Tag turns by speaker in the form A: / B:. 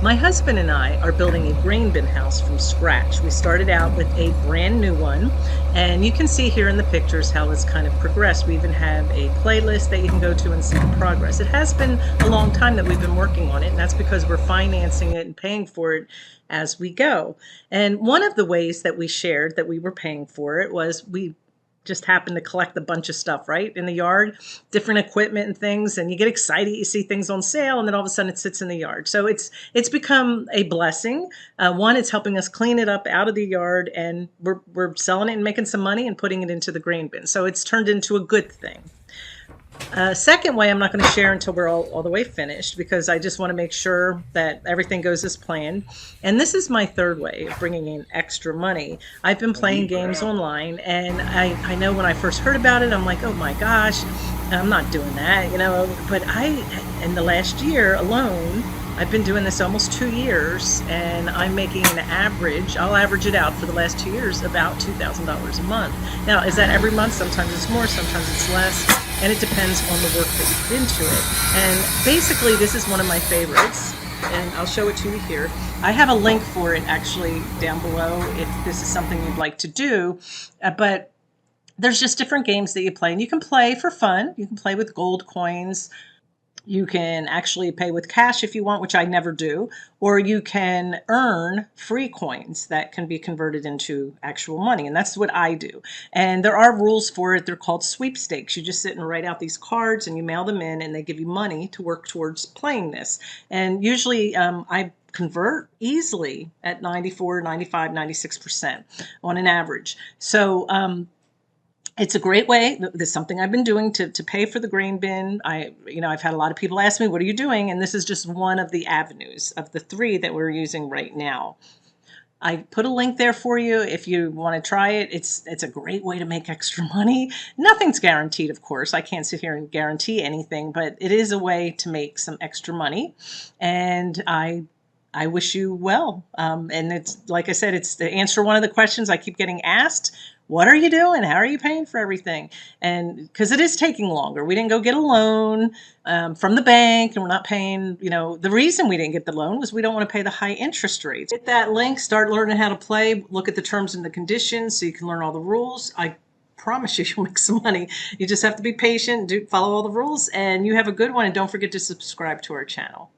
A: My husband and I are building a grain bin house from scratch. We started out with a brand new one, and you can see here in the pictures how it's kind of progressed. We even have a playlist that you can go to and see the progress. It has been a long time that we've been working on it, and that's because we're financing it and paying for it as we go. And one of the ways that we shared that we were paying for it was we just happened to collect a bunch of stuff right in the yard, different equipment and things, and you get excited, you see things on sale, and then all of a sudden it sits in the yard. So it's become a blessing. One, it's helping us clean it up out of the yard, and we're selling it and making some money and putting it into the grain bin. So it's turned into a good thing. Second way, I'm not going to share until we're all the way finished, because I just want to make sure that everything goes as planned. And this is my third way of bringing in extra money. I've been playing games online, and I know when I first heard about it, I'm like, oh my gosh, I'm not doing that, But in the last year alone, I've been doing this almost 2 years, and I'm making an average, I'll average it out for the last 2 years, about $2,000 a month. Now, is that every month? Sometimes it's more, sometimes it's less, and it depends on the work that you put into it. And basically, this is one of my favorites, and I'll show it to you here. I have a link for it actually down below if this is something you'd like to do, but there's just different games that you play, and you can play for fun. You can play with gold coins. You can actually pay with cash if you want, which I never do, or you can earn free coins that can be converted into actual money, and that's what I do. And there are rules for it. They're called sweepstakes. You just sit and write out these cards, and you mail them in, and they give you money to work towards playing this. And usually I convert easily at 94, 95, 96% on an average. So it's a great way. There's something I've been doing to pay for the grain bin. I've had a lot of people ask me, what are you doing? And this is just one of the avenues of the 3 that we're using right now. I put a link there for you if you want to try it. It's a great way to make extra money. Nothing's guaranteed, of course. I can't sit here and guarantee anything, but it is a way to make some extra money. And I wish you well. And it's, like I said, it's to answer one of the questions I keep getting asked. What are you doing? How are you paying for everything? And because it is taking longer. We didn't go get a loan from the bank, and we're not paying, the reason we didn't get the loan was we don't want to pay the high interest rates. Hit that link, start learning how to play, look at the terms and the conditions so you can learn all the rules. I promise you, you'll make some money. You just have to be patient, follow all the rules, and you have a good one. And don't forget to subscribe to our channel.